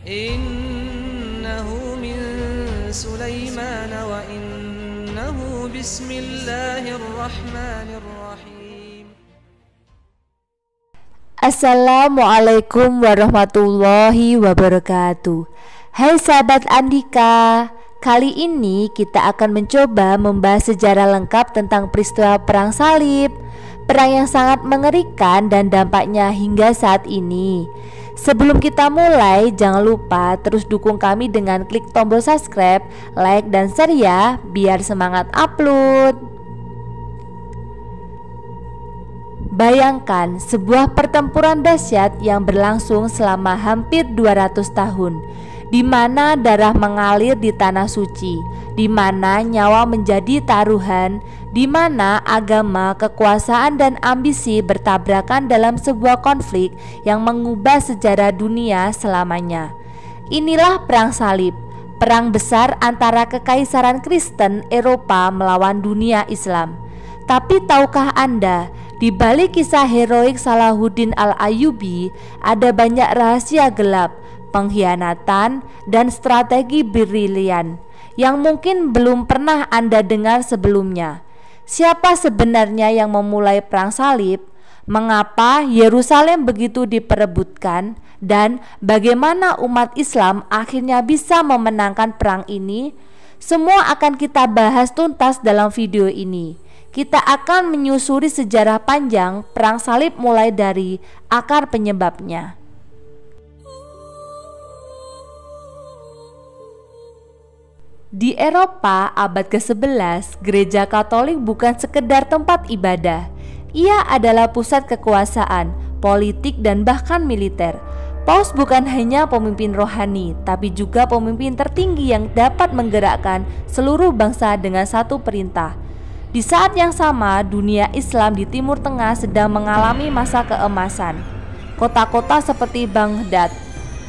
Innahu min Sulaiman wa innahu bismillahirrahmanirrahim. Assalamualaikum warahmatullahi wabarakatuh. Hai sahabat Andika, kali ini kita akan mencoba membahas sejarah lengkap tentang peristiwa Perang Salib, perang yang sangat mengerikan dan dampaknya hingga saat ini. Sebelum kita mulai, jangan lupa terus dukung kami dengan klik tombol subscribe, like, dan share ya, biar semangat upload. Bayangkan sebuah pertempuran dahsyat yang berlangsung selama hampir 200 tahun, di mana darah mengalir di tanah suci, di mana nyawa menjadi taruhan, di mana agama, kekuasaan, dan ambisi bertabrakan dalam sebuah konflik yang mengubah sejarah dunia selamanya. Inilah Perang Salib, perang besar antara Kekaisaran Kristen Eropa melawan dunia Islam. Tapi tahukah Anda, di balik kisah heroik Salahuddin Al-Ayyubi ada banyak rahasia gelap, pengkhianatan, dan strategi brilian yang mungkin belum pernah Anda dengar sebelumnya. Siapa sebenarnya yang memulai Perang Salib? Mengapa Yerusalem begitu diperebutkan? Dan bagaimana umat Islam akhirnya bisa memenangkan perang ini? Semua akan kita bahas tuntas dalam video ini. Kita akan menyusuri sejarah panjang Perang Salib mulai dari akar penyebabnya. Di Eropa abad ke-11, gereja Katolik bukan sekedar tempat ibadah. Ia adalah pusat kekuasaan, politik, dan bahkan militer. Paus bukan hanya pemimpin rohani, tapi juga pemimpin tertinggi yang dapat menggerakkan seluruh bangsa dengan satu perintah. Di saat yang sama, dunia Islam di Timur Tengah sedang mengalami masa keemasan. Kota-kota seperti Baghdad,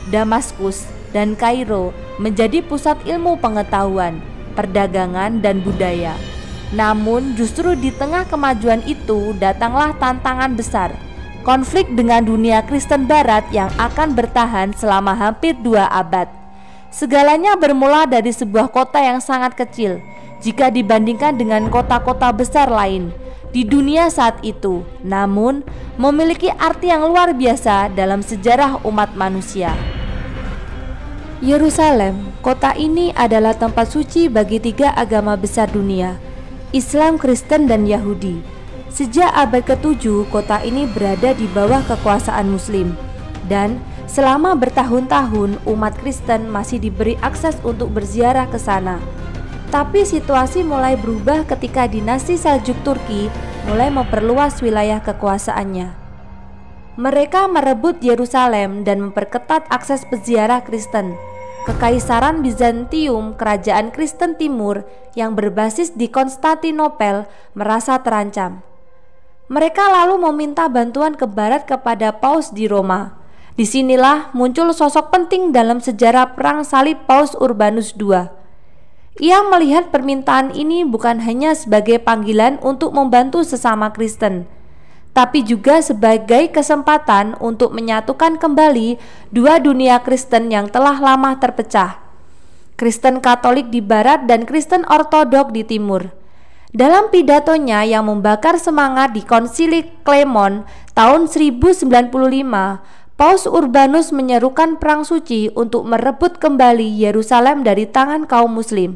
Damaskus, dan Kairo menjadi pusat ilmu pengetahuan, perdagangan, dan budaya. Namun justru di tengah kemajuan itu datanglah tantangan besar, konflik dengan dunia Kristen Barat yang akan bertahan selama hampir 2 abad. Segalanya bermula dari sebuah kota yang sangat kecil jika dibandingkan dengan kota-kota besar lain di dunia saat itu, namun memiliki arti yang luar biasa dalam sejarah umat manusia. Yerusalem, kota ini adalah tempat suci bagi 3 agama besar dunia, Islam, Kristen, dan Yahudi. Sejak abad ke-7, kota ini berada di bawah kekuasaan Muslim, dan selama bertahun-tahun umat Kristen masih diberi akses untuk berziarah ke sana. Tapi situasi mulai berubah ketika dinasti Seljuk Turki mulai memperluas wilayah kekuasaannya. Mereka merebut Yerusalem dan memperketat akses peziarah Kristen. Kekaisaran Bizantium, kerajaan Kristen Timur yang berbasis di Konstantinopel, merasa terancam. Mereka lalu meminta bantuan ke barat kepada Paus di Roma. Disinilah muncul sosok penting dalam sejarah Perang Salib, Paus Urbanus II. Ia melihat permintaan ini bukan hanya sebagai panggilan untuk membantu sesama Kristen, tapi juga sebagai kesempatan untuk menyatukan kembali 2 dunia Kristen yang telah lama terpecah, Kristen Katolik di Barat dan Kristen Ortodok di Timur. Dalam pidatonya yang membakar semangat di Konsili Clermont tahun 1095, Paus Urbanus menyerukan perang suci untuk merebut kembali Yerusalem dari tangan kaum Muslim.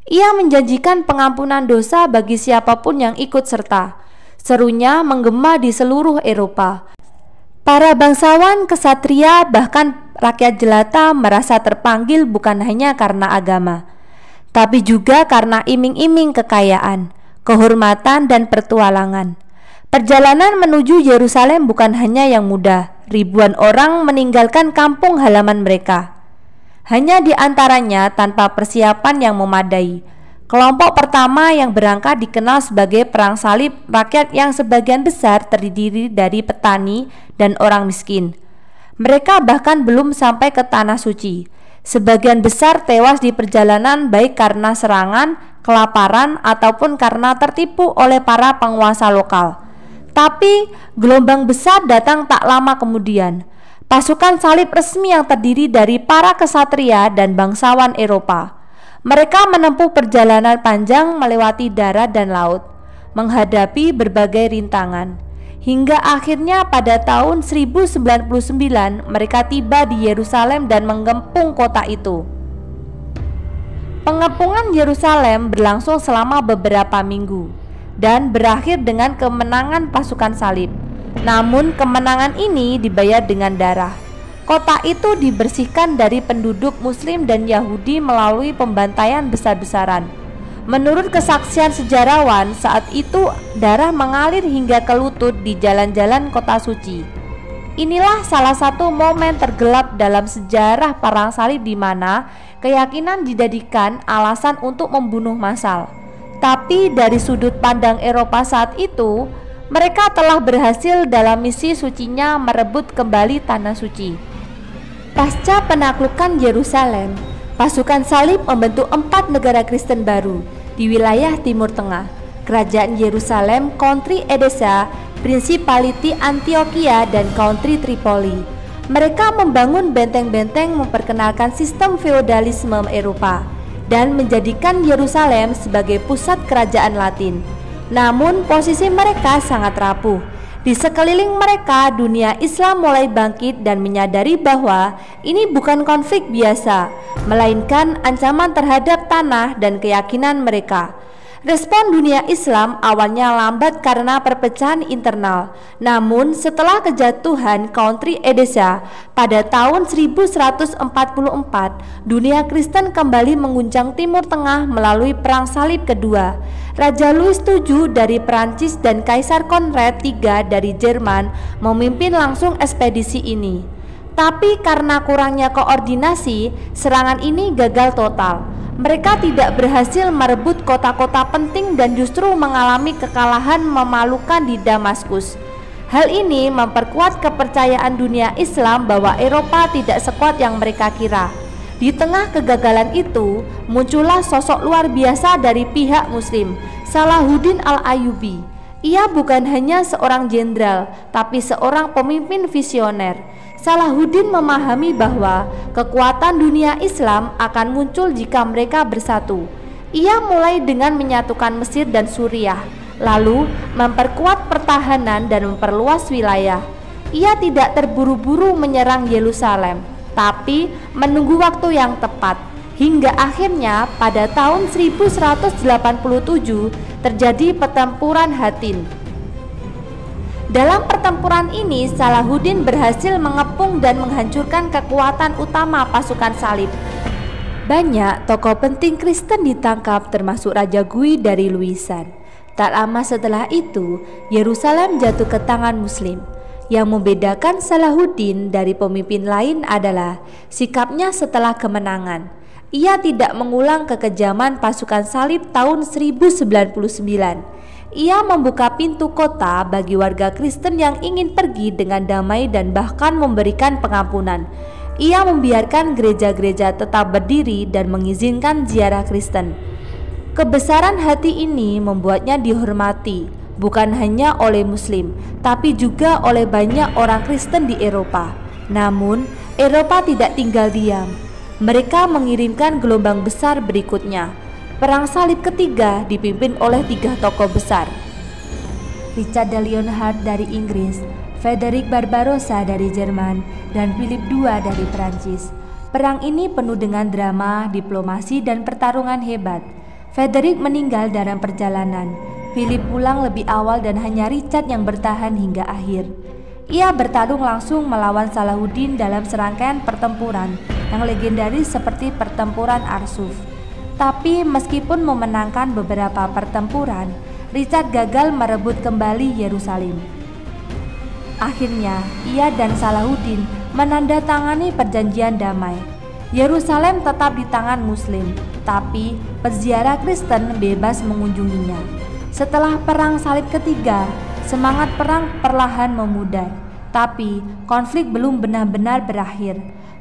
Ia menjanjikan pengampunan dosa bagi siapapun yang ikut serta. Serunya menggema di seluruh Eropa. Para bangsawan, kesatria, bahkan rakyat jelata merasa terpanggil bukan hanya karena agama, tapi juga karena iming-iming kekayaan, kehormatan, dan pertualangan. Perjalanan menuju Yerusalem bukan hanya yang mudah. Ribuan orang meninggalkan kampung halaman mereka, hanya di antaranya tanpa persiapan yang memadai. Kelompok pertama yang berangkat dikenal sebagai Perang Salib Rakyat, yang sebagian besar terdiri dari petani dan orang miskin. Mereka bahkan belum sampai ke Tanah Suci. Sebagian besar tewas di perjalanan, baik karena serangan, kelaparan, ataupun karena tertipu oleh para penguasa lokal. Tapi gelombang besar datang tak lama kemudian. pasukan salib resmi yang terdiri dari para kesatria dan bangsawan Eropa. Mereka menempuh perjalanan panjang melewati darat dan laut, menghadapi berbagai rintangan. Hingga akhirnya pada tahun 1099 mereka tiba di Yerusalem dan menggempung kota itu. Pengepungan Yerusalem berlangsung selama beberapa minggu dan berakhir dengan kemenangan pasukan salib. Namun kemenangan ini dibayar dengan darah. Kota itu dibersihkan dari penduduk Muslim dan Yahudi melalui pembantaian besar-besaran. Menurut kesaksian sejarawan, saat itu darah mengalir hingga ke lutut di jalan-jalan kota suci. Inilah salah satu momen tergelap dalam sejarah perang salib di mana keyakinan dijadikan alasan untuk membunuh massal. Tapi dari sudut pandang Eropa saat itu, mereka telah berhasil dalam misi sucinya merebut kembali tanah suci. Pasca penaklukan Yerusalem, pasukan salib membentuk 4 negara Kristen baru di wilayah Timur Tengah: Kerajaan Yerusalem, Country Edessa, Principality Antioquia, dan Country Tripoli. Mereka membangun benteng-benteng memperkenalkan sistem feodalisme Eropa dan menjadikan Yerusalem sebagai pusat kerajaan Latin. Namun posisi mereka sangat rapuh. Di sekeliling mereka, dunia Islam mulai bangkit dan menyadari bahwa ini bukan konflik biasa, melainkan ancaman terhadap tanah dan keyakinan mereka. Respon dunia Islam awalnya lambat karena perpecahan internal. Namun setelah kejatuhan Country Edessa pada tahun 1144, dunia Kristen kembali mengguncang Timur Tengah melalui Perang Salib Kedua. Raja Louis VII dari Perancis dan Kaisar Konrad III dari Jerman memimpin langsung ekspedisi ini. Tapi karena kurangnya koordinasi, serangan ini gagal total. Mereka tidak berhasil merebut kota-kota penting dan justru mengalami kekalahan memalukan di Damaskus. Hal ini memperkuat kepercayaan dunia Islam bahwa Eropa tidak sekuat yang mereka kira. Di tengah kegagalan itu, muncullah sosok luar biasa dari pihak Muslim, Salahuddin Al-Ayyubi. Ia bukan hanya seorang jenderal, tapi seorang pemimpin visioner. Salahuddin memahami bahwa kekuatan dunia Islam akan muncul jika mereka bersatu. Ia mulai dengan menyatukan Mesir dan Suriah, lalu memperkuat pertahanan dan memperluas wilayah. Ia tidak terburu-buru menyerang Yerusalem, tapi menunggu waktu yang tepat. Hingga akhirnya pada tahun 1187 terjadi pertempuran Hattin. Dalam pertempuran ini, Salahuddin berhasil mengepung dan menghancurkan kekuatan utama pasukan salib. Banyak tokoh penting Kristen ditangkap, termasuk Raja Gui dari Luisan. Tak lama setelah itu, Yerusalem jatuh ke tangan Muslim. Yang membedakan Salahuddin dari pemimpin lain adalah sikapnya setelah kemenangan. Ia tidak mengulang kekejaman pasukan salib tahun 1099. Ia membuka pintu kota bagi warga Kristen yang ingin pergi dengan damai dan bahkan memberikan pengampunan. Ia membiarkan gereja-gereja tetap berdiri dan mengizinkan ziarah Kristen. Kebesaran hati ini membuatnya dihormati bukan hanya oleh Muslim, tapi juga oleh banyak orang Kristen di Eropa. Namun, Eropa tidak tinggal diam. Mereka mengirimkan gelombang besar berikutnya. Perang Salib Ketiga dipimpin oleh 3 tokoh besar: Richard de Lionheart dari Inggris, Frederick Barbarossa dari Jerman, dan Philip II dari Perancis. Perang ini penuh dengan drama, diplomasi, dan pertarungan hebat. Frederick meninggal dalam perjalanan. Philip pulang lebih awal dan hanya Richard yang bertahan hingga akhir. Ia bertarung langsung melawan Salahuddin dalam serangkaian pertempuran yang legendaris seperti pertempuran Arsuf. Tapi meskipun memenangkan beberapa pertempuran, Richard gagal merebut kembali Yerusalem. Akhirnya, ia dan Salahuddin menandatangani perjanjian damai. Yerusalem tetap di tangan Muslim, tapi peziarah Kristen bebas mengunjunginya. Setelah Perang Salib Ketiga, semangat perang perlahan memudar, tapi konflik belum benar-benar berakhir.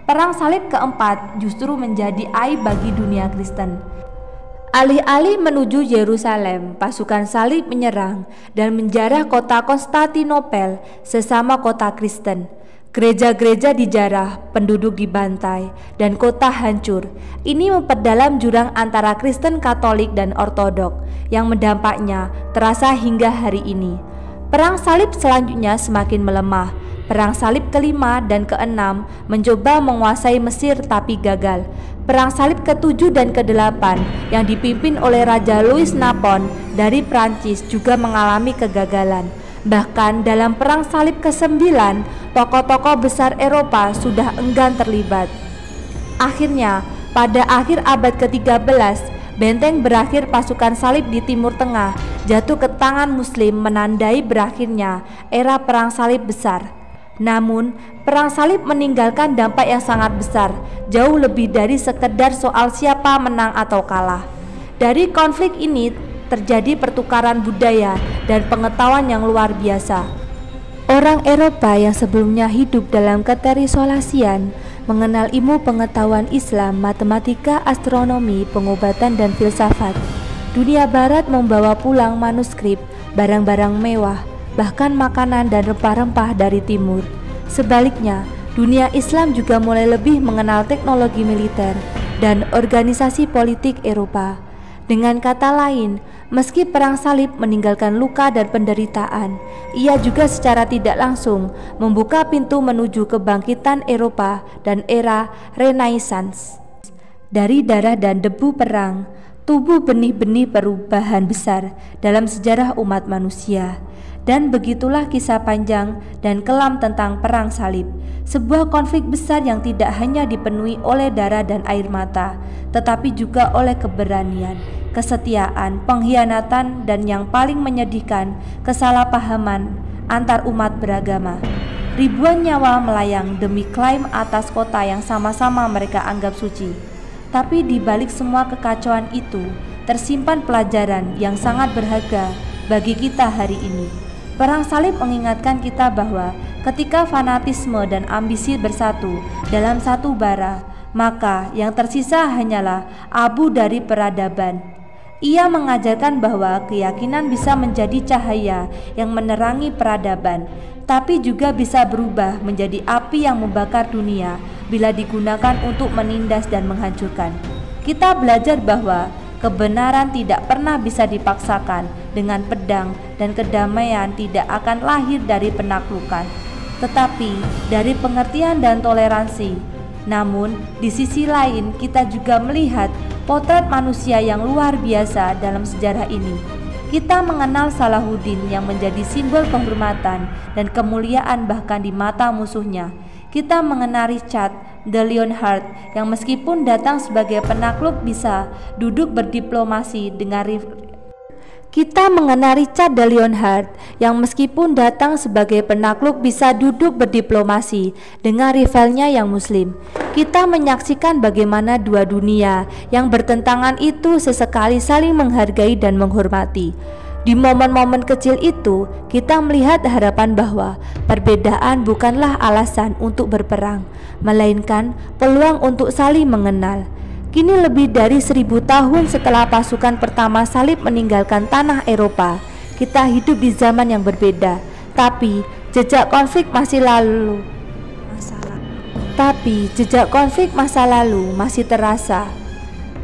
Perang Salib keempat justru menjadi aib bagi dunia Kristen. Alih-alih menuju Yerusalem, pasukan salib menyerang dan menjarah kota Konstantinopel, sesama kota Kristen. Gereja-gereja dijarah, penduduk dibantai, dan kota hancur. Ini memperdalam jurang antara Kristen Katolik dan Ortodok yang mendampaknya terasa hingga hari ini. Perang salib selanjutnya semakin melemah. Perang salib kelima dan keenam mencoba menguasai Mesir tapi gagal. Perang salib ke-7 dan ke-8 yang dipimpin oleh Raja Louis Napon dari Prancis juga mengalami kegagalan. Bahkan dalam perang salib ke-9, tokoh-tokoh besar Eropa sudah enggan terlibat. Akhirnya, pada akhir abad ke-13, benteng berakhir pasukan salib di Timur Tengah jatuh ke tangan Muslim, menandai berakhirnya era perang salib besar. Namun, perang salib meninggalkan dampak yang sangat besar, jauh lebih dari sekedar soal siapa menang atau kalah. Dari konflik ini terjadi pertukaran budaya dan pengetahuan yang luar biasa. Orang Eropa yang sebelumnya hidup dalam keterisolasian mengenal ilmu pengetahuan Islam, matematika, astronomi, pengobatan, dan filsafat. Dunia Barat membawa pulang manuskrip, barang-barang mewah, bahkan makanan dan rempah-rempah dari timur. Sebaliknya, dunia Islam juga mulai lebih mengenal teknologi militer dan organisasi politik Eropa. Dengan kata lain, meski perang salib meninggalkan luka dan penderitaan, ia juga secara tidak langsung membuka pintu menuju kebangkitan Eropa dan era Renaissance. Dari darah dan debu perang, tumbuh benih-benih perubahan besar dalam sejarah umat manusia. Dan begitulah kisah panjang dan kelam tentang perang salib, sebuah konflik besar yang tidak hanya dipenuhi oleh darah dan air mata, tetapi juga oleh keberanian, kesetiaan, pengkhianatan, dan yang paling menyedihkan, kesalahpahaman antar umat beragama. Ribuan nyawa melayang demi klaim atas kota yang sama-sama mereka anggap suci. Tapi di balik semua kekacauan itu, tersimpan pelajaran yang sangat berharga bagi kita hari ini. Perang salib mengingatkan kita bahwa ketika fanatisme dan ambisi bersatu dalam satu bara, maka yang tersisa hanyalah abu dari peradaban. Ia mengajarkan bahwa keyakinan bisa menjadi cahaya yang menerangi peradaban, tapi juga bisa berubah menjadi api yang membakar dunia bila digunakan untuk menindas dan menghancurkan. Kita belajar bahwa kebenaran tidak pernah bisa dipaksakan dengan pedang, dan kedamaian tidak akan lahir dari penaklukan, tetapi dari pengertian dan toleransi. Namun, di sisi lain kita juga melihat potret manusia yang luar biasa dalam sejarah ini. Kita mengenal Salahuddin yang menjadi simbol kehormatan dan kemuliaan bahkan di mata musuhnya. Kita mengenal Richard de Lionheart yang meskipun datang sebagai penakluk bisa duduk berdiplomasi dengan Kita mengenal Richard de Lionheart yang meskipun datang sebagai penakluk bisa duduk berdiplomasi dengan rivalnya yang muslim. Kita menyaksikan bagaimana dua dunia yang bertentangan itu sesekali saling menghargai dan menghormati. Di momen-momen kecil itu, kita melihat harapan bahwa perbedaan bukanlah alasan untuk berperang, melainkan peluang untuk saling mengenal. Kini lebih dari 1000 tahun setelah pasukan pertama salib meninggalkan tanah Eropa, kita hidup di zaman yang berbeda, tapi jejak konflik masa lalu masih terasa.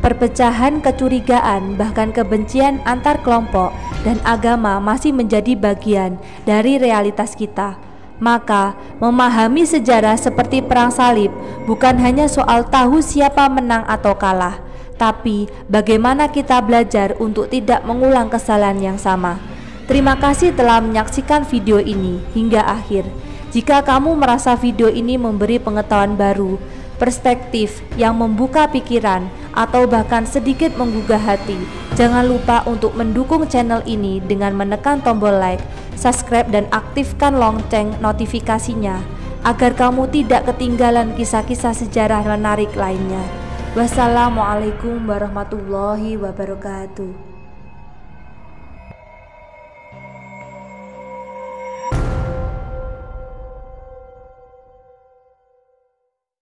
Perpecahan, kecurigaan, bahkan kebencian antar kelompok dan agama masih menjadi bagian dari realitas kita. Maka, memahami sejarah seperti perang salib bukan hanya soal tahu siapa menang atau kalah, tapi bagaimana kita belajar untuk tidak mengulang kesalahan yang sama. Terima kasih telah menyaksikan video ini hingga akhir. Jika kamu merasa video ini memberi pengetahuan baru, perspektif yang membuka pikiran, atau bahkan sedikit menggugah hati, jangan lupa untuk mendukung channel ini dengan menekan tombol like, subscribe, dan aktifkan lonceng notifikasinya agar kamu tidak ketinggalan kisah-kisah sejarah menarik lainnya. Wassalamualaikum warahmatullahi wabarakatuh.